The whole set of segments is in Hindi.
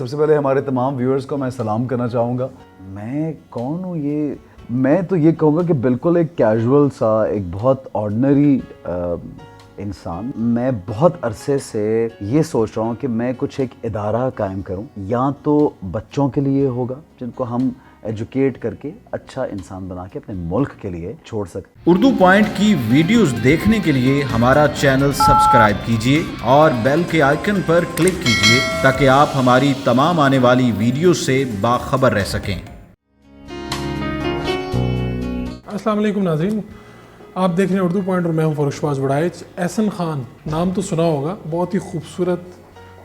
सबसे पहले हमारे तमाम व्यूअर्स को मैं सलाम करना चाहूँगा। मैं कौन हूँ ये? मैं तो ये कहूँगा कि बिल्कुल एक कैजुअल सा, एक बहुत ऑर्डिनरी इंसान। मैं बहुत अरसे से ये सोच रहा हूँ कि मैं कुछ एक इदारा कायम करूँ, या तो बच्चों के लिए होगा जिनको हम एजुकेट करके अच्छा इंसान बना के अपने मुल्क के लिए छोड़ सकते। उर्दू पॉइंट की वीडियोस देखने के लिए हमारा चैनल सब्सक्राइब कीजिए और बेल के आइकन पर क्लिक कीजिए ताकि आप हमारी तमाम आने वाली वीडियो से बाखबर रह सकें। अस्सलाम वालेकुम नाज़रीन, आप देख रहे हैं उर्दू पॉइंट और मैं हूं फरुशबाज बड़ाइच। एहसन खान नाम तो सुना होगा, बहुत ही खूबसूरत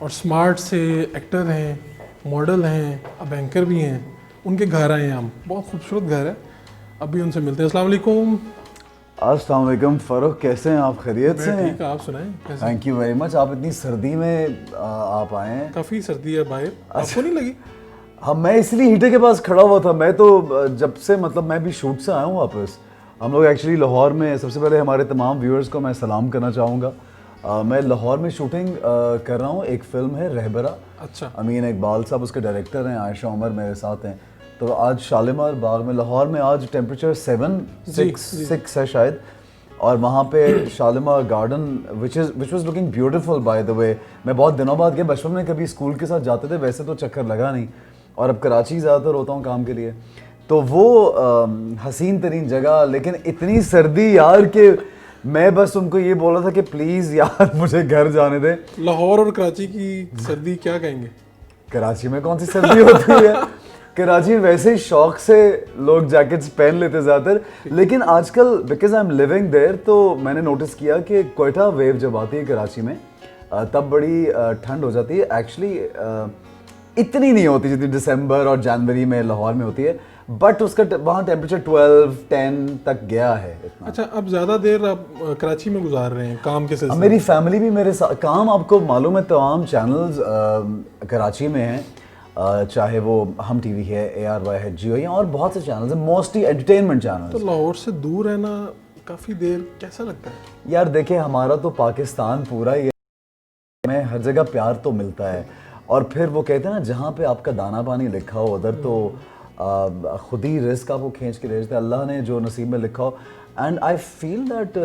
और स्मार्ट से एक्टर हैं, मॉडल हैं, अब एंकर भी हैं। उनके घर आए हैं हम, बहुत खूबसूरत घर है, अभी उनसे मिलते हैं। अस्सलाम वालेकुम। अस्सलाम वालेकुम फ़ारूक, कैसे हैं आप? खैरियत से हैं? ठीक है, आप सुनाएं कैसे? Thank you very much. आप इतनी सर्दी में आप आए हैं। काफ़ी सर्दी है बाहर, आपको नहीं लगी? हाँ, मैं इसलिए हीटर के पास खड़ा हुआ था। मैं तो जब से मैं भी शूट से आया हूँ वापस। हम लोग एक्चुअली लाहौर में, सबसे पहले हमारे तमाम व्यूअर्स को मैं सलाम करना चाहूँगा। मैं लाहौर में शूटिंग कर रहा हूँ। एक फ़िल्म है रहबरा। अच्छा। अमीन इकबाल साहब उसके डायरेक्टर हैं, आयशा उमर मेरे साथ हैं। तो आज शालीमार बाग में, लाहौर में आज टेम्परेचर 7-6 है शायद, और वहाँ पे Shalimar garden which was looking beautiful by the way. मैं बहुत दिनों बाद गया, बचपन में कभी स्कूल के साथ जाते थे, वैसे तो चक्कर लगा नहीं, और अब कराची ज़्यादातर होता हूँ काम के लिए। तो वो हसीन तरीन जगह, लेकिन इतनी सर्दी यार कि मैं बस उनको ये बोल रहा था कि प्लीज़ यार मुझे घर जाने दें। लाहौर और कराची की सर्दी क्या कहेंगे? कराची में कौन सी सर्दी होती है? कराची में वैसे ही शौक से लोग जैकेट्स पहन लेते ज़्यादातर, लेकिन आजकल because I am living there तो मैंने नोटिस किया कि क्वेटा वेव जब आती है कराची में तब बड़ी ठंड हो जाती है। एक्चुअली इतनी नहीं होती जितनी दिसंबर और जनवरी में लाहौर में होती है, बट उसका वहाँ टेम्परेचर 12-10 तक गया है इतना। अच्छा, अब ज़्यादा देर आप कराची में गुजार रहे हैं काम के सिलसिले? मेरी फैमिली भी मेरे साथ, काम आपको मालूम है तमाम चैनल्स कराची में हैं, चाहे वो हम टीवी है, ARY है, जियो है, और बहुत से चैनल्स हैं, मोस्टली एंटरटेनमेंट चैनल्स। तो लाहौर से दूर रहना काफ़ी देर कैसा लगता है? यार देखिए, हमारा तो पाकिस्तान पूरा ही है, हमें हर जगह प्यार तो मिलता है, और फिर वो कहते हैं ना, जहाँ पे आपका दाना पानी लिखा हो उधर तो खुद ही रिस्क आपको खींच के ले जाते हैं, अल्लाह ने जो नसीब में लिखा हो। And I feel that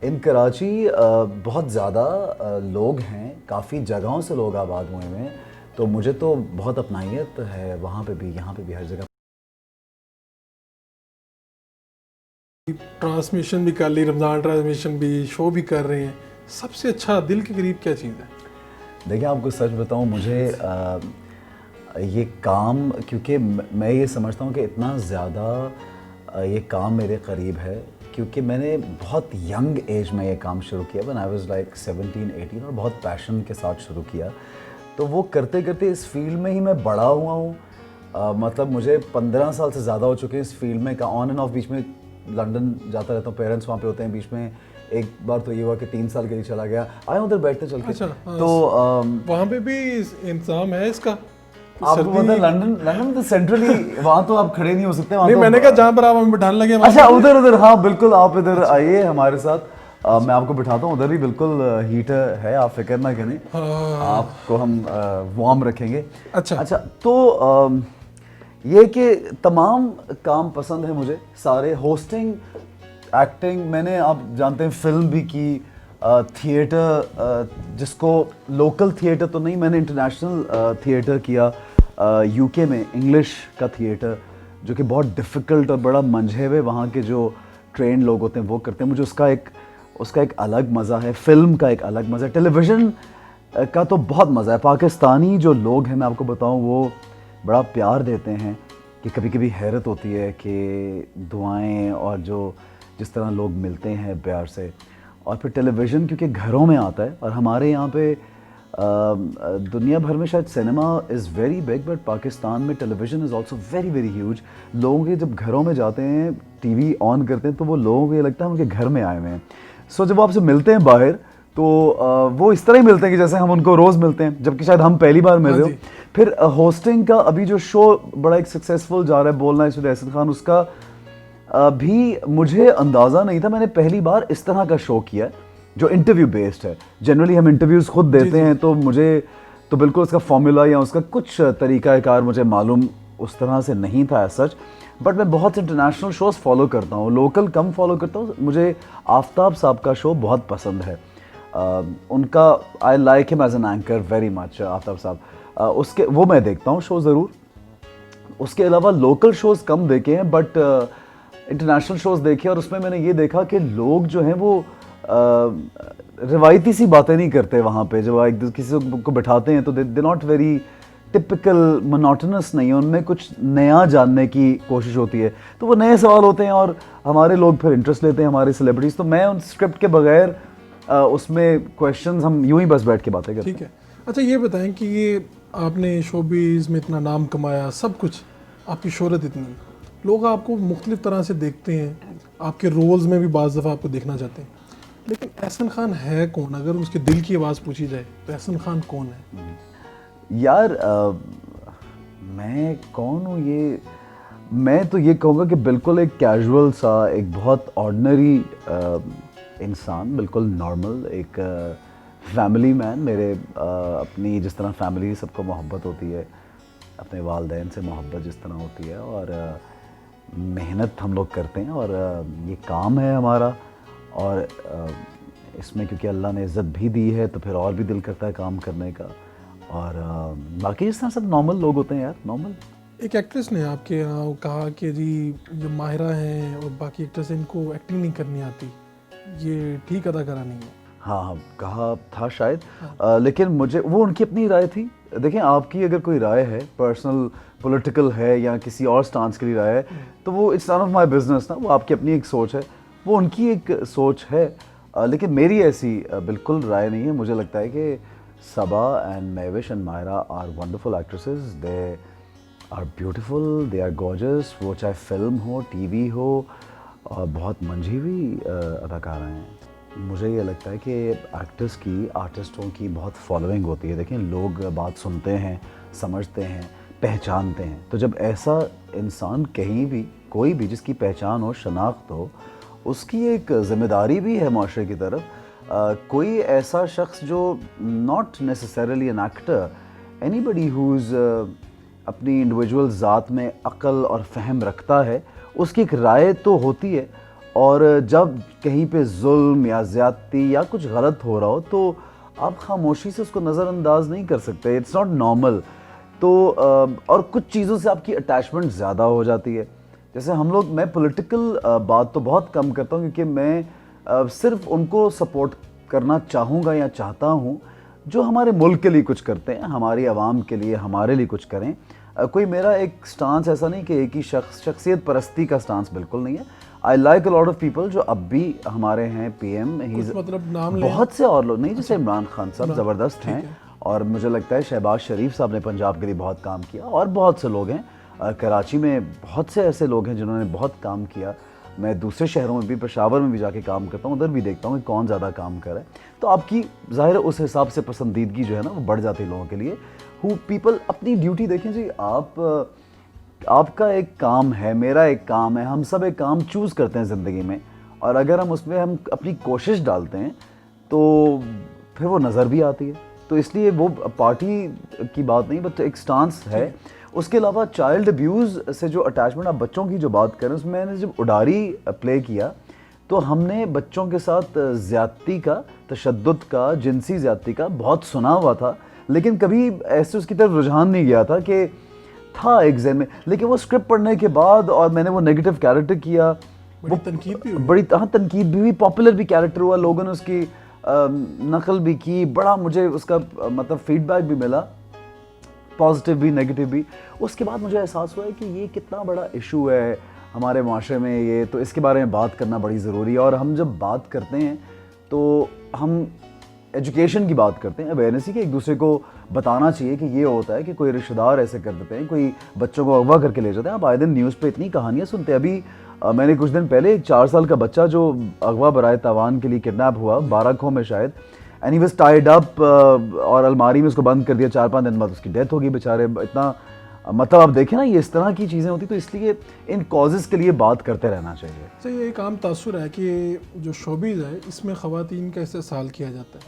in Karachi बहुत ज़्यादा लोग हैं, काफ़ी जगहों से लोग आबाद हुए हैं, तो मुझे तो बहुत अपनाइयत है वहाँ पे भी, यहाँ पे भी, हर जगह। ट्रांसमिशन भी कर ली, रमज़ान ट्रांसमिशन भी, शो भी कर रहे हैं, सबसे अच्छा दिल के करीब क्या चीज़ है? देखिए, आपको सच बताऊँ, मुझे ये काम, क्योंकि मैं ये समझता हूँ कि इतना ज़्यादा ये काम मेरे करीब है क्योंकि मैंने बहुत यंग एज में ये काम शुरू किया, व्हेन आई वाज लाइक 17-18, और बहुत पैशन के साथ शुरू किया। तो वो करते करते इस फील्ड में ही मैं बड़ा हुआ हूँ। मतलब मुझे 15 साल से ज़्यादा हो चुके हैं इस फील्ड में का, ऑन एंड ऑफ। बीच में लंदन जाता रहता हूँ, पेरेंट्स वहाँ पे होते हैं, बीच में एक बार तो ये हुआ कि 3 साल के लिए चला गया, आया उधर बैठते चल के। अच्छा, तो वहाँ पे भी इंतजाम है इसका? आप मतलब लंदन तो सेंट्रली, वहाँ तो आप खड़े नहीं हो सकते। नहीं, तो मैंने कहा जहाँ पर आप हमें बिठाने लगे। अच्छा, उधर, हाँ बिल्कुल, आप इधर आइए हमारे साथ, मैं आपको बिठाता हूँ। उधर भी बिल्कुल हीटर है, आप फिक्र ना करें, आपको हम वार्म रखेंगे। अच्छा, तो ये कि तमाम काम पसंद है मुझे सारे, होस्टिंग, एक्टिंग, मैंने, आप जानते हैं, फिल्म भी की, थिएटर, जिसको लोकल थिएटर तो नहीं, मैंने इंटरनेशनल थिएटर किया UK में, इंग्लिश का थिएटर, जो कि बहुत डिफ़िकल्ट और बड़ा मंझेवे वहाँ के जो ट्रेन लोग होते हैं वो करते हैं। मुझे उसका एक अलग मज़ा है, फ़िल्म का एक अलग मज़ा है, टेलीविज़न का तो बहुत मज़ा है। पाकिस्तानी जो लोग हैं, मैं आपको बताऊँ, वो बड़ा प्यार देते हैं कि कभी कभी हैरत होती है कि दुआएं और जिस तरह लोग मिलते हैं प्यार से। और फिर टेलीविज़न क्योंकि घरों में आता है, और हमारे यहाँ पे दुनिया भर में शायद cinema is very big, but Pakistan में television is also very very huge. लोगों के जब घरों में जाते हैं, टीवी ऑन करते हैं, तो वो लोगों को ये लगता है उनके घर में आए हुए हैं। सो जब आपसे मिलते हैं बाहर, तो वो इस तरह ही मिलते हैं कि जैसे हम उनको रोज़ मिलते हैं, जबकि शायद हम पहली बार मिल रहे हो। फिर होस्टिंग का अभी जो शो बड़ा एक सक्सेसफुल जा रहा है, बोलना इस एहसन खान, उसका भी मुझे अंदाज़ा नहीं था। मैंने पहली बार इस तरह का शो किया जो इंटरव्यू बेस्ड है। जनरली हम इंटरव्यूज़ खुद देते हैं, तो मुझे तो बिल्कुल उसका फॉर्मूला या उसका कुछ तरीक़ाकार मुझे मालूम उस तरह से नहीं था सच, बट मैं बहुत इंटरनेशनल शोज़ फॉलो करता हूँ, लोकल कम फॉलो करता हूँ। मुझे आफ्ताब साहब का शो बहुत पसंद है, उनका I like him as an anchor very much, Aftab साहब उसके वो मैं देखता हूँ शो ज़रूर। उसके अलावा लोकल शोज़ कम देखे हैं, बट इंटरनेशनल शोज़ देखे, और उसमें मैंने ये देखा कि लोग जो हैं वो रिवायती सी बातें नहीं करते वहाँ पे। जब एक किसी को बिठाते हैं तो they not very typical monotonous नहीं है, उनमें कुछ नया जानने की कोशिश होती है, तो वो नए सवाल होते हैं और हमारे लोग फिर इंटरेस्ट लेते हैं, हमारे सेलिब्रिटीज़। तो मैं उन स्क्रिप्ट के बगैर उसमें क्वेश्चंस हम यूं ही बस बैठ के बातें करते हैं। ठीक है, अच्छा ये बताएं कि ये आपने शोबिज़ में इतना नाम कमाया, सब कुछ, आपकी शोहरत इतनी, लोग आपको मुख्तलिफ तरह से देखते हैं, आपके रोल्स में भी बाज़ दफ़ा आपको देखना चाहते हैं, लेकिन एहसन खान है कौन? अगर उसके दिल की आवाज़ पूछी जाए तो एहसन खान कौन है? यार मैं कौन हूँ, ये मैं तो ये कहूँगा कि बिल्कुल एक कैजुअल सा, एक बहुत ऑर्डिनरी इंसान, बिल्कुल नॉर्मल, एक फैमिली मैन। मेरे अपनी जिस तरह फैमिली सबको मोहब्बत होती है, अपने वालिदैन से मोहब्बत जिस तरह होती है, और मेहनत हम लोग करते हैं, और ये काम है हमारा, और इसमें क्योंकि अल्लाह ने इज़्ज़त भी दी है तो फिर और भी दिल करता है काम करने का। और बाकी जिस तरह सब नॉर्मल लोग होते हैं यार, नॉर्मल। एक एक्ट्रेस ने आपके यहाँ कहा कि जी जो माहिरा हैं और बाकी एक्ट्रेस हैं इनको एक्टिंग नहीं करनी आती, ये ठीक अदाकारा नहीं है। हाँ, कहा था शायद, लेकिन मुझे वो उनकी अपनी राय थी। देखें, आपकी अगर कोई राय है, पर्सनल पॉलिटिकल है या किसी और स्टांस के लिए राय है, तो वो it's not of my business ना, वो आपकी अपनी एक सोच है, वो उनकी एक सोच है, लेकिन मेरी ऐसी बिल्कुल राय नहीं है। मुझे लगता है कि Saba and Mahwish and Mayra are wonderful actresses, they are beautiful, they are gorgeous, वो चाहे फिल्म हो, टीवी हो, और बहुत मंझी हुई अदाकारा हैं। मुझे ये लगता है कि एक्टर्स की, आर्टिस्टों की बहुत फॉलोइंग होती है। देखें, लोग बात सुनते हैं, समझते हैं, पहचानते हैं, तो जब ऐसा इंसान कहीं भी, कोई भी जिसकी पहचान हो, शनाख्त हो, उसकी एक ज़िम्मेदारी भी है माशरे की तरफ। कोई ऐसा शख्स जो not necessarily an actor, anybody who's अपनी इंडिविजुअल ज़ात में अक़ल और फ़हम रखता है, उसकी एक राय तो होती है, और जब कहीं पे जुल्म या ज़्यादती या कुछ गलत हो रहा हो तो आप खामोशी से उसको नज़रअंदाज नहीं कर सकते, इट्स नॉट नॉर्मल। तो और कुछ चीज़ों से आपकी अटैचमेंट ज़्यादा हो जाती है। जैसे हम लोग, मैं पॉलिटिकल बात तो बहुत कम करता हूँ, क्योंकि मैं सिर्फ उनको सपोर्ट करना चाहूँगा या चाहता हूँ जो हमारे मुल्क के लिए कुछ करते हैं, हमारी आवाम के लिए, हमारे लिए कुछ करें। कोई मेरा एक स्टांस ऐसा नहीं कि एक ही शख्सियत परस्ती का स्टांस बिल्कुल नहीं है। I like a lot of people जो अब भी हमारे हैं, पीएम, मतलब नाम बहुत से और लोग नहीं, जैसे इमरान खान साहब ज़बरदस्त हैं, और मुझे लगता है शहबाज शरीफ साहब ने पंजाब के लिए बहुत काम किया, और बहुत से लोग हैं। कराची में बहुत से ऐसे लोग हैं जिन्होंने बहुत काम किया। मैं दूसरे शहरों में भी, पेशावर में भी जाके काम करता हूँ, उधर भी देखता हूँ कि कौन ज़्यादा काम कर रहा है, तो आपकी ज़ाहिर उस हिसाब से पसंदीदगी जो है ना वो बढ़ जाती है लोगों के लिए। हु पीपल अपनी ड्यूटी देखें जी, आपका एक काम है, मेरा एक काम है, हम सब एक काम चूज़ करते हैं ज़िंदगी में, और अगर हम उसमें हम अपनी कोशिश डालते हैं तो फिर वो नज़र भी आती है। तो इसलिए वो पार्टी की बात नहीं, बट एक स्टांस है। उसके अलावा चाइल्ड अब्यूज़ से जो अटैचमेंट, आप बच्चों की जो बात करें, उसमें मैंने जब उडारी प्ले किया तो हमने बच्चों के साथ ज़्यादती का, तशद्दुद का, जिनसी ज़्यादती का बहुत सुना हुआ था, लेकिन कभी ऐसे उसकी तरफ रुझान नहीं गया था कि था एक ज़हन में। लेकिन वो स्क्रिप्ट पढ़ने के बाद, और मैंने वो नेगेटिव कैरेक्टर किया, वो तनकीद भी हुई, बड़ी तनकीद भी हुई, पॉपुलर भी कैरेक्टर हुआ, लोगों ने उसकी नकल भी की, बड़ा मुझे उसका मतलब फीडबैक भी मिला, पॉजिटिव भी, नेगेटिव भी। उसके बाद मुझे एहसास हुआ है कि ये कितना बड़ा इशू है हमारे माशरे में, ये तो इसके बारे में बात करना बड़ी ज़रूरी है। और हम जब बात करते हैं तो हम एजुकेशन की बात करते हैं, अवेयरनेस की, एक दूसरे को बताना चाहिए कि ये होता है कि कोई रिश्तेदार ऐसे कर देते हैं, कोई बच्चों को अगवा करके ले जाते हैं। आप आए दिन न्यूज़ पे इतनी कहानियाँ सुनते हैं। अभी मैंने कुछ दिन पहले एक 4 साल का बच्चा जो अगवा बराए तावान के लिए किडनैप हुआ, बाराखों में शायद, and he was tied up, और अलमारी में उसको बंद कर दिया, 4-5 दिन बाद उसकी डेथ होगी बेचारे। इतना मतलब आप देखें ना, ये इस तरह की चीज़ें होती, तो इसलिए इन कॉजेज़ के लिए बात करते रहना चाहिए। तो ये एक आम तासुर है कि जो शोबिज़ है इसमें ख़वातीन का इस्तेसाल किया जाता है,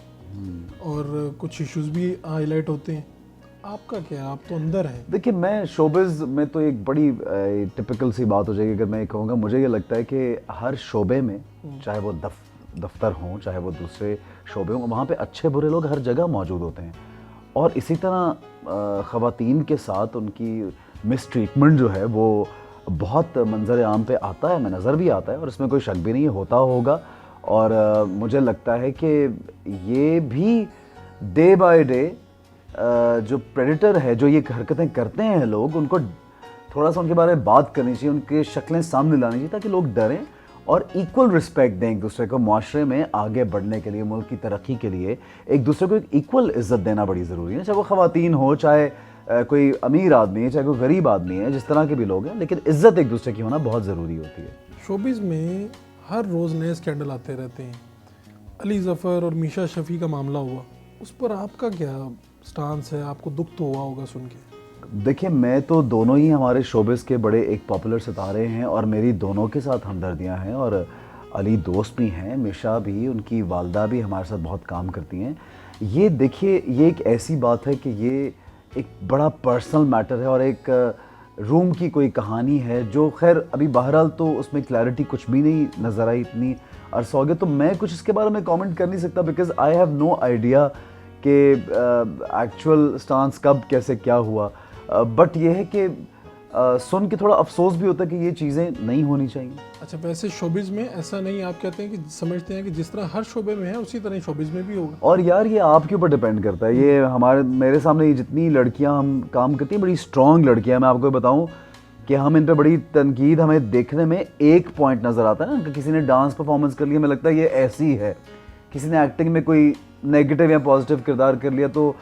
और कुछ इश्यूज भी हाईलाइट होते हैं। आपका क्या है, आप तो अंदर हैं। देखिए, मैं शोबिज़ में तो एक बड़ी टिपिकल सी बात हो जाएगी अगर मैं ये कहूँगा। मुझे ये लगता है कि हर शोबे में, चाहे वो दफ्तर हों, चाहे वो दूसरे शोबे हों, वहाँ पे अच्छे बुरे लोग हर जगह मौजूद होते हैं। और इसी तरह ख़वातीन के साथ उनकी मिसट्रीटमेंट जो है वो बहुत मंजर आम पे आता है, में नज़र भी आता है, और इसमें कोई शक भी नहीं होता होगा। और मुझे लगता है कि ये भी डे बाय डे जो प्रेडेटर है, जो ये हरकतें करते हैं लोग, उनको थोड़ा सा उनके बारे में बात करनी चाहिए, उनके शक्लें सामने लानी चाहिए, ताकि लोग डरें और इक्वल रिस्पेक्ट दें एक दूसरे को। माशरे में आगे बढ़ने के लिए, मुल्क की तरक्की के लिए एक दूसरे को एक इक्वल इज़्ज़त देना बड़ी ज़रूरी है। चाहे वो ख़वातीन हो, चाहे कोई अमीर आदमी है, चाहे कोई गरीब आदमी है, जिस तरह के भी लोग हैं, लेकिन इज़्ज़त एक दूसरे की होना बहुत ज़रूरी होती है। शोबिज़ में हर रोज़ नए स्कैंडल आते रहते हैं। अली ज़फ़र और मीशा शफ़ी का मामला हुआ, उस पर आपका क्या स्टांस है? आपको दुख तो हुआ होगा सुन के। देखिए, मैं तो दोनों ही हमारे शोबिज़ के बड़े एक पॉपुलर सितारे हैं और मेरी दोनों के साथ हमदर्दियां हैं। और अली दोस्त भी हैं, मिशा भी, उनकी वालदा भी हमारे साथ बहुत काम करती हैं। ये देखिए, ये एक ऐसी बात है कि ये एक बड़ा पर्सनल मैटर है और एक रूम की कोई कहानी है, जो खैर अभी बहरहाल तो उसमें क्लैरिटी कुछ भी नहीं नज़र आई इतनी अरसा हो गया, तो मैं कुछ इसके बारे में कमेंट कर नहीं सकता, because I have no idea कि एक्चुअल स्टांस कब कैसे क्या हुआ। बट ये है कि सुन के थोड़ा अफसोस भी होता है कि ये चीज़ें नहीं होनी चाहिए। अच्छा, वैसे शोबिज़ में ऐसा नहीं, आप कहते हैं कि समझते हैं कि जिस तरह हर शोबे में है उसी तरह शोबिज़ में भी होगा। और यार, ये आपके ऊपर डिपेंड करता है। ये मेरे सामने ये जितनी लड़कियां हम काम करती हैं, बड़ी स्ट्रॉन्ग लड़कियां, मैं आपको बताऊं कि हम इन पे बड़ी तनकीद, हमें देखने में एक पॉइंट नज़र आता है ना कि किसी ने डांस परफॉर्मेंस कर लिया, हमें लगता है ये ऐसी है। किसी ने एक्टिंग में कोई नेगेटिव या पॉजिटिव किरदार कर लिया तो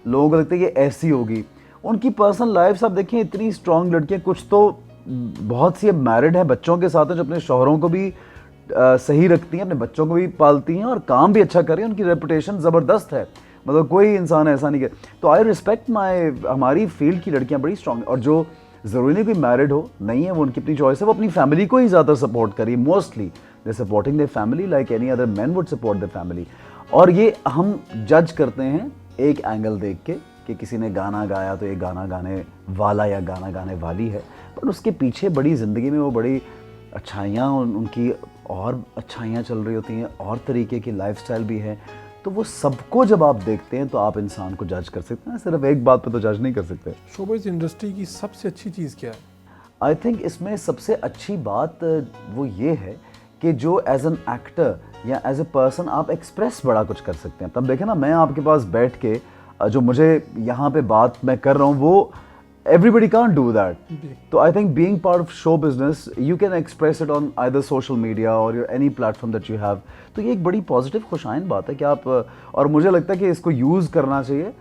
लोगों को लगता है ये ऐसी होगी। उनकी पर्सनल लाइफ आप देखें, इतनी स्ट्रॉन्ग लड़कियां, कुछ तो बहुत सी अब मैरिड हैं, बच्चों के साथ हैं, जो अपने शौहरों को भी सही रखती हैं, अपने बच्चों को भी पालती हैं और काम भी अच्छा कर रही हैं। उनकी रेपुटेशन ज़बरदस्त है, मतलब कोई इंसान ऐसा नहीं कर। तो आई रिस्पेक्ट हमारी फील्ड की लड़कियां बड़ी स्ट्रॉन्ग, और जो ज़रूरी नहीं कोई मैरिड हो, नहीं है, वो उनकी अपनी चॉइस है। वो अपनी फैमिली को ही ज़्यादा सपोर्ट करी, mostly they supporting their family like any other man would support their family. और ये हम जज करते हैं एक एंगल देख के कि किसी ने गाना गाया तो ये गाना गाने वाला या गाना गाने वाली है, बट उसके पीछे बड़ी ज़िंदगी में वो बड़ी अच्छाइयाँ, उनकी और अच्छाइयाँ चल रही होती हैं, और तरीके की लाइफस्टाइल भी है। तो वो सबको जब आप देखते हैं तो आप इंसान को जज कर सकते हैं, सिर्फ एक बात पे तो जज नहीं कर सकते। शोबिज़ इंडस्ट्री की सबसे अच्छी चीज़ क्या है? आई थिंक इसमें सबसे अच्छी बात वो ये है कि जो एज एन एक्टर या एज ए पर्सन आप एक्सप्रेस बड़ा कुछ कर सकते हैं। तब देखें ना, मैं आपके पास बैठ के जो मुझे यहाँ पे बात मैं कर रहा हूँ, वो everybody can't do that. So I think being part of show business, you can express it on either social media or your any platform that you have. तो ये एक बड़ी पॉजिटिव खुशाइन बात है कि आप, और मुझे लगता है कि इसको यूज़ करना चाहिए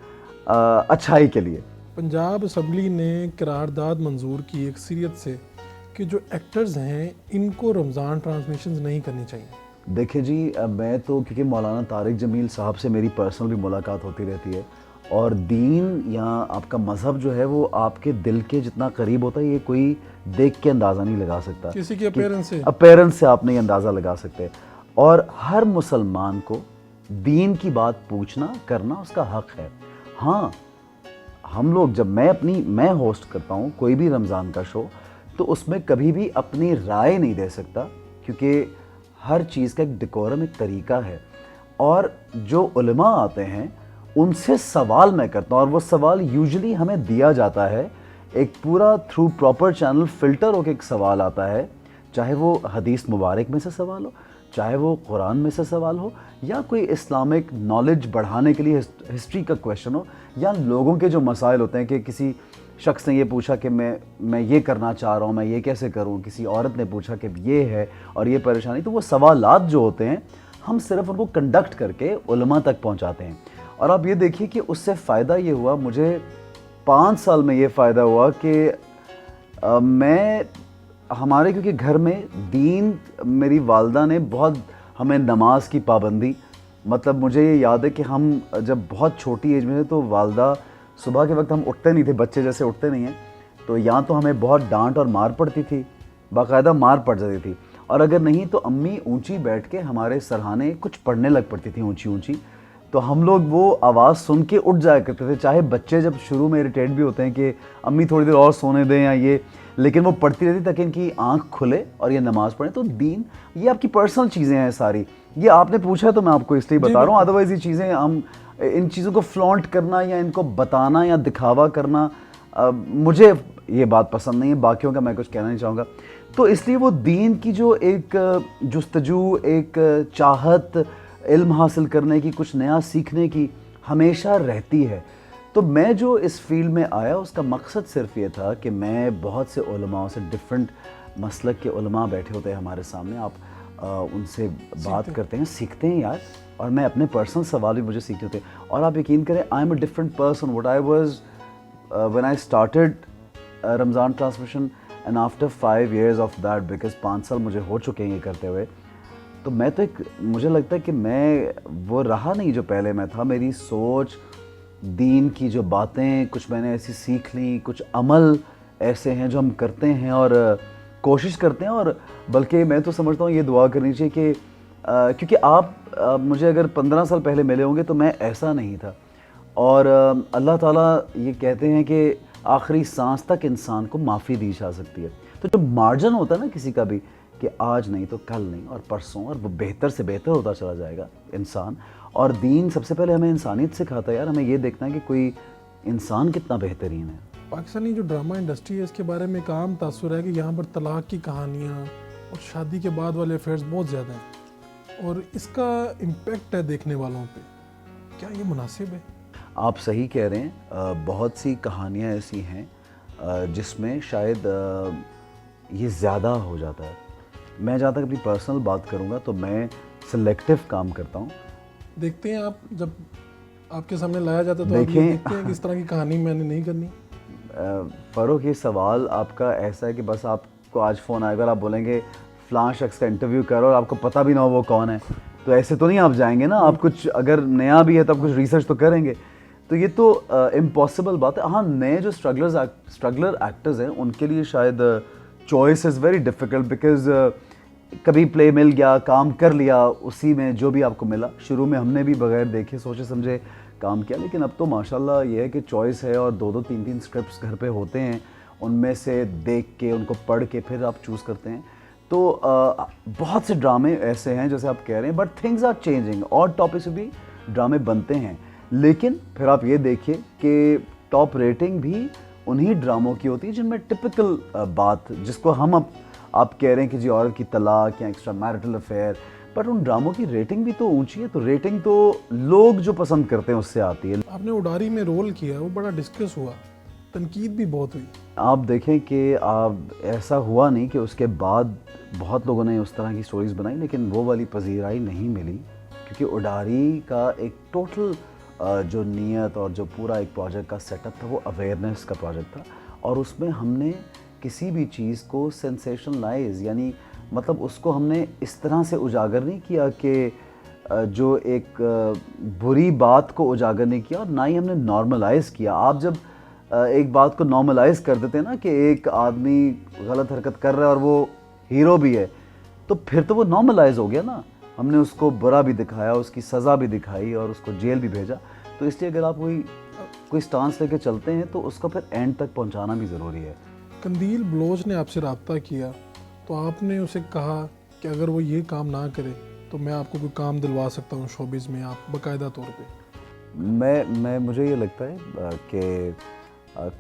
अच्छाई के लिए। पंजाब असम्बली ने करारदाद मंजूर की एक सीरियत से कि जो एक्टर्स हैं इनको रमज़ान ट्रांसमिशंस नहीं करनी चाहिए। देखिए जी, मैं तो, क्योंकि मौलाना तारिक जमील साहब से मेरी पर्सनल भी मुलाकात होती रहती है, और दीन या आपका मज़हब जो है वो आपके दिल के जितना करीब होता है, ये कोई देख के अंदाज़ा नहीं लगा सकता। किसी के अपीयरेंस से आप नहीं अंदाज़ा लगा सकते। और हर मुसलमान को दीन की बात पूछना करना उसका हक़ है। हाँ, हम लोग जब मैं होस्ट करता हूँ कोई भी रमज़ान का शो, तो उसमें कभी भी अपनी राय नहीं दे सकता, क्योंकि हर चीज़ का एक डेकोरम, एक तरीका है। और जो उलमा आते हैं उनसे सवाल मैं करता हूँ, और वो सवाल यूजुअली हमें दिया जाता है, एक पूरा थ्रू प्रॉपर चैनल फिल्टर होकर एक सवाल आता है, चाहे वो हदीस मुबारक में से सवाल हो, चाहे वो कुरान में से सवाल हो, या कोई इस्लामिक नॉलेज बढ़ाने के लिए हिस्ट्री का क्वेश्चन हो, या लोगों के जो मसाइल होते हैं कि किसी शख्स ने ये पूछा कि मैं ये करना चाह रहा हूँ, मैं ये कैसे करूँ, किसी औरत ने पूछा कि ये है और ये परेशानी। तो वो सवालात जो होते हैं हम सिर्फ उनको कंडक्ट करके उलमा तक पहुँचाते हैं। और आप ये देखिए कि उससे फ़ायदा ये हुआ, मुझे 5 साल में ये फ़ायदा हुआ कि हमारे क्योंकि घर में दीन, मेरी वालदा ने बहुत हमें नमाज की पाबंदी, मतलब मुझे ये याद है कि हम जब बहुत छोटी एज में थे तो वालदा सुबह के वक्त हम उठते नहीं थे, बच्चे जैसे उठते नहीं हैं, तो या तो हमें बहुत डांट और मार पड़ती थी, बाकायदा मार पड़ जाती थी, और अगर नहीं तो अम्मी ऊंची बैठ के हमारे सरहाने कुछ पढ़ने लग पड़ती थी ऊंची ऊंची, तो हम लोग वो आवाज़ सुन के उठ जाया करते थे, चाहे बच्चे जब शुरू में इरिटेट भी होते हैं कि अम्मी थोड़ी देर और सोने दें या ये, लेकिन वो पढ़ती रहती ताकि इनकी आंख खुले और ये नमाज़ पढ़ें। तो दीन ये आपकी पर्सनल चीज़ें हैं सारी, ये आपने पूछा तो मैं आपको इसलिए बता रहा हूँ, अदरवाइज़ ये चीज़ें हम इन चीज़ों को फ्लॉन्ट करना या इनको बताना या दिखावा करना मुझे ये बात पसंद नहीं है, बाकियों का मैं कुछ कहना नहीं चाहूँगा। तो इसलिए वो दीन की जो एक जुस्तजू, एक चाहत इल्म हासिल करने की, कुछ नया सीखने की हमेशा रहती है। तो मैं जो इस फील्ड में आया उसका मकसद सिर्फ ये था कि मैं बहुत से उलमाओं से, डिफरेंट मसलक के उलमा बैठे होते हैं हमारे सामने, आप उनसे बात करते हैं, सीखते हैं यार, और मैं अपने पर्सनल सवाल भी मुझे सीखते होते हैं। और आप यकीन करें, I am a different person what I was when I started Ramzan transmission and after 5 years of that, because 5 साल मुझे हो चुके हैं ये करते हुए। तो मैं तो एक, मुझे लगता है कि मैं वो रहा नहीं जो पहले मैं था। मेरी सोच, दीन की जो बातें कुछ मैंने ऐसी सीख ली, कुछ अमल ऐसे हैं जो हम करते हैं और कोशिश करते हैं, और बल्कि मैं तो समझता हूँ ये दुआ करनी चाहिए कि क्योंकि आप मुझे अगर 15 साल पहले मिले होंगे तो मैं ऐसा नहीं था। और अल्लाह ताला ये कहते हैं कि आखिरी सांस तक इंसान को माफ़ी दी जा सकती है। तो जो मार्जिन होता है ना किसी का भी, कि आज नहीं तो कल नहीं और परसों, और वो बेहतर से बेहतर होता चला जाएगा इंसान। और दीन सबसे पहले हमें इंसानियत सिखाता है यार, हमें ये देखना है कि कोई इंसान कितना बेहतरीन है। पाकिस्तानी जो ड्रामा इंडस्ट्री है इसके बारे में एक आम तासुर है कि यहाँ पर तलाक की कहानियाँ और शादी के बाद वाले अफेयर्स बहुत ज़्यादा हैं, और इसका इम्पेक्ट है देखने वालों पे। क्या ये मुनासिब है? आप सही कह रहे हैं, बहुत सी कहानियाँ ऐसी हैं जिसमें शायद ये ज़्यादा हो जाता है। मैं जहाँ तक अपनी पर्सनल बात करूँगा तो मैं सिलेक्टिव काम करता हूँ। देखते हैं आप, जब आपके सामने लाया जाता है तो आप ये देखते हैं कि इस तरह की कहानी मैंने नहीं करनी। फ़ारूक, ये सवाल आपका ऐसा है कि बस आपको आज फ़ोन आएगा और आप बोलेंगे फ़लाँ शख्स का इंटरव्यू करो और आपको पता भी ना हो वो कौन है, तो ऐसे तो नहीं आप जाएंगे ना। आप कुछ अगर नया भी है तो आप कुछ रिसर्च तो करेंगे। तो ये तो इम्पॉसिबल बात है। हाँ, नए जो स्ट्रगलर एक्टर्स हैं उनके लिए शायद choice is very difficult, because कभी प्ले मिल गया, काम कर लिया, उसी में जो भी आपको मिला। शुरू में हमने भी बगैर देखे सोचे समझे काम किया, लेकिन अब तो माशाल्लाह ये है कि चॉइस है और 2-2 3-3 स्क्रिप्ट्स घर पे होते हैं, उनमें से देख के, उनको पढ़ के फिर आप चूज़ करते हैं। तो बहुत से ड्रामे ऐसे हैं जैसे आप कह रहे हैं, बट थिंग्स आर चेंजिंग, और टॉपिक्स पे भी ड्रामे बनते हैं। लेकिन फिर आप ये देखिए कि टॉप रेटिंग भी उन्हीं ड्रामों की होती है जिनमें टिपिकल बात, जिसको हम आप कह रहे हैं कि जी औरत की तलाक या एक्स्ट्रा मैरिटल अफेयर, बट उन ड्रामों की रेटिंग भी तो ऊंची है। तो रेटिंग तो लोग जो पसंद करते हैं उससे आती है। आपने उडारी में रोल किया, वो बड़ा डिस्कस हुआ, तनकीद भी बहुत हुई। आप देखें कि आप ऐसा हुआ नहीं कि उसके बाद बहुत लोगों ने उस तरह की स्टोरीज़ बनाई, लेकिन वो वाली पजीराई नहीं मिली, क्योंकि उडारी का एक टोटल जो नीयत और जो पूरा एक प्रोजेक्ट का सेटअप था वो अवेयरनेस का प्रोजेक्ट था। और उसमें हमने किसी भी चीज़ को सेंसेशनलाइज, यानी मतलब उसको हमने इस तरह से उजागर नहीं किया कि जो एक बुरी बात को उजागर नहीं किया, और ना ही हमने नॉर्मलाइज़ किया। आप जब एक बात को नॉर्मलाइज़ कर देते हैं ना कि एक आदमी गलत हरकत कर रहा है और वो हीरो भी है, तो फिर तो वो नॉर्मलाइज़ हो गया ना। हमने उसको बुरा भी दिखाया, उसकी सज़ा भी दिखाई और उसको जेल भी भेजा। तो इसलिए अगर आप कोई स्टांस लेके चलते हैं तो उसको फिर एंड तक पहुंचाना भी ज़रूरी है। कंदील बलोच ने आपसे रब्ता किया तो आपने उसे कहा कि अगर वो ये काम ना करे तो मैं आपको कोई काम दिलवा सकता हूँ शोबिज़ में, आप बाकायदा तौर पे? मुझे ये लगता है कि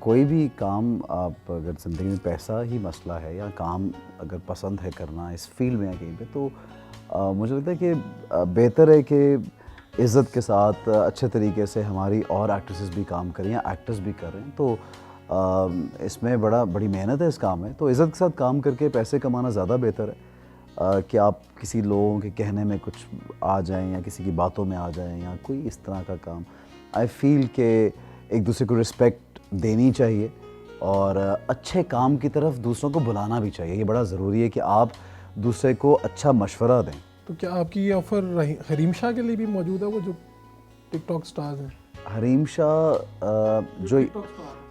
कोई भी काम, आप अगर ज़िंदगी में पैसा ही मसला है या काम अगर पसंद है करना इस फील्ड में या कहीं पे, तो मुझे लगता है कि बेहतर है कि इज़्ज़त के साथ अच्छे तरीके से हमारी और एक्ट्रेसेस भी काम करें या एक्टर्स भी कर रहे हैं। तो इसमें बड़ी मेहनत है इस काम में, तो इज़्ज़त के साथ काम करके पैसे कमाना ज़्यादा बेहतर है कि आप किसी लोगों के कहने में कुछ आ जाएं या किसी की बातों में आ जाएं या कोई इस तरह का काम। आई फील कि एक दूसरे को रिस्पेक्ट देनी चाहिए और अच्छे काम की तरफ दूसरों को बुलाना भी चाहिए। ये बड़ा ज़रूरी है कि आप दूसरे को अच्छा मशवरा दें। तो क्या आपकी ये ऑफ़र हरीम शाह के लिए भी मौजूद है, वो जो टिकटॉक स्टार्स हैं? हरीम शाह जो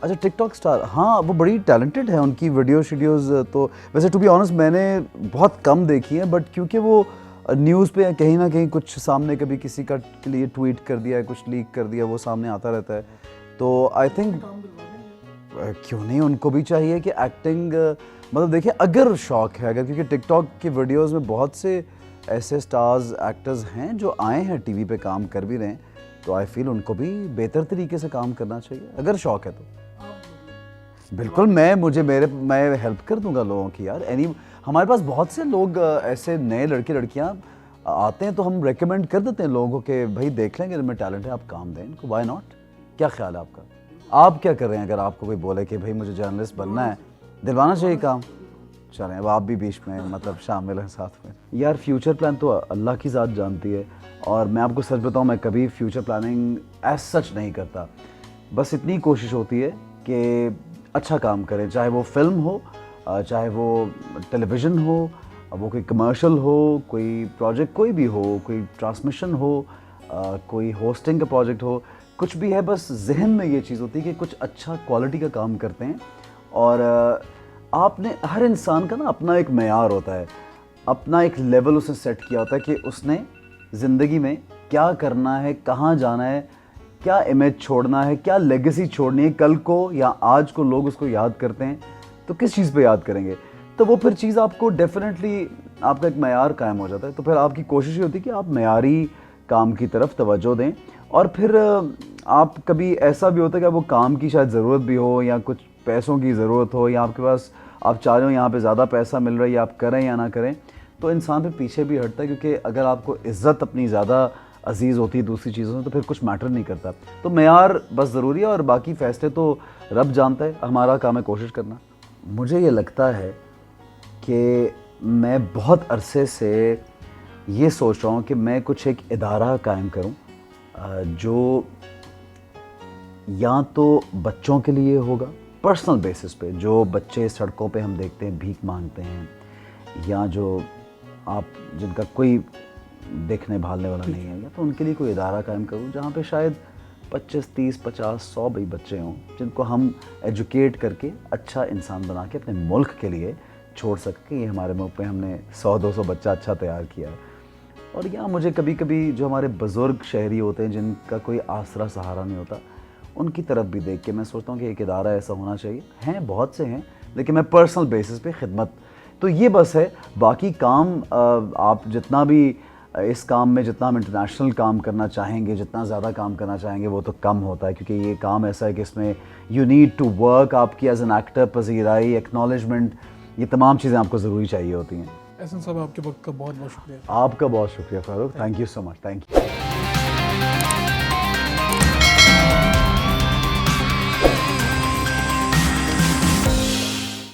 अच्छा टिकटॉक स्टार, हाँ वो बड़ी टैलेंटेड है। उनकी वीडियोज़ तो वैसे टू बी ऑनेस्ट मैंने बहुत कम देखी हैं, बट क्योंकि वो न्यूज़ पे कहीं ना कहीं कुछ सामने कभी किसी का के लिए ट्वीट कर दिया, कुछ लीक कर दिया, वो सामने आता रहता है। तो आई थिंक क्यों नहीं, उनको भी चाहिए कि एक्टिंग मतलब देखिए अगर शौक है, अगर, क्योंकि टिकटॉक की वीडियोस में बहुत से ऐसे स्टार्स एक्टर्स हैं जो आए हैं टीवी पे काम कर भी रहे हैं, तो आई फील उनको भी बेहतर तरीके से काम करना चाहिए अगर शौक है तो। बिल्कुल, मैं हेल्प कर दूंगा लोगों की यार। हमारे पास बहुत से लोग ऐसे नए लड़के लड़कियां आते हैं तो हम रेकमेंड कर देते हैं लोगों को कि भाई देख लेंगे इनमें टैलेंट है, आप काम दें इनको, व्हाई नॉट। क्या ख्याल है आपका? आप क्या कर रहे हैं? अगर आपको कोई बोले कि भाई मुझे जर्नलिस्ट बनना है, दिलवाना चाहिए काम, चलें अब आप भी बीच में मतलब शामिल हैं साथ में। यार फ्यूचर प्लान तो अल्लाह की ज़ात जानती है, और मैं आपको सच बताऊं मैं कभी फ्यूचर प्लानिंग एज सच नहीं करता। बस इतनी कोशिश होती है कि अच्छा काम करें, चाहे वो फिल्म हो, चाहे वो टेलीविज़न हो, वो कोई कमर्शियल हो, कोई प्रोजेक्ट कोई भी हो, कोई ट्रांसमिशन हो, कोई होस्टिंग का प्रोजेक्ट हो, कुछ भी है, बस जहन में ये चीज़ होती है कि कुछ अच्छा क्वालिटी का काम करते हैं। और आपने, हर इंसान का ना अपना एक मेयार होता है, अपना एक लेवल उसने सेट किया होता है कि उसने ज़िंदगी में क्या करना है, कहाँ जाना है, क्या इमेज छोड़ना है, क्या लेगेसी छोड़नी है। कल को या आज को लोग उसको याद करते हैं तो किस चीज़ पे याद करेंगे, तो वो फिर चीज़ आपको डेफिनेटली आपका एक मेयार कायम हो जाता है। तो फिर आपकी कोशिश ये होती है कि आप मेयारी काम की तरफ तवज्जो दें। और फिर आप कभी ऐसा भी होता है कि वो काम की शायद ज़रूरत भी हो, या कुछ पैसों की ज़रूरत हो, या आपके पास आप चाह रहे हो यहाँ पे ज़्यादा पैसा मिल रहा है, या आप करें या ना करें, तो इंसान फिर पीछे भी हटता है। क्योंकि अगर आपको इज़्ज़त अपनी ज़्यादा अजीज़ होती है दूसरी चीज़ों से, तो फिर कुछ मैटर नहीं करता। तो मेयार बस ज़रूरी है, और बाकी फ़ैसले तो रब जानता है, हमारा काम है कोशिश करना। मुझे ये लगता है कि मैं बहुत अरसे से ये सोच रहा हूँ कि मैं कुछ एक इदारा कायम करूँ जो या तो बच्चों के लिए होगा पर्सनल बेसिस पे, जो बच्चे सड़कों पे हम देखते हैं भीख मांगते हैं, या जो आप जिनका कोई देखने भालने वाला नहीं है, या तो उनके लिए कोई इदारा कायम करूँ जहाँ पे शायद 25, 30, 50, 100 भाई बच्चे हों, जिनको हम एजुकेट करके अच्छा इंसान बना के अपने मुल्क के लिए छोड़ सकें। ये हमारे मुल्क पे हमने 100-200 बच्चा अच्छा तैयार किया है। और यहाँ मुझे कभी कभी जो हमारे बुज़ुर्ग शहरी होते हैं जिनका कोई आसरा सहारा नहीं होता, उनकी तरफ भी देख के मैं सोचता हूँ कि एक इदारा ऐसा होना चाहिए। हैं बहुत से हैं, लेकिन मैं पर्सनल बेसिस पे खिदमत, तो ये बस है। बाकी काम आप जितना भी इस काम में, जितना हम इंटरनेशनल काम करना चाहेंगे, जितना ज़्यादा काम करना चाहेंगे, वो तो कम होता है। क्योंकि ये काम ऐसा है कि इसमें यू नीड टू वर्क, आपकी एज एन एक्टर पजीराई, एक्नॉलेजमेंट, ये तमाम चीज़ें आपको ज़रूरी चाहिए होती हैं। एहसन साहब, आपके वक्त का बहुत बहुत शुक्रिया। आपका बहुत शुक्रिया Farooq, thank you so much, thank you.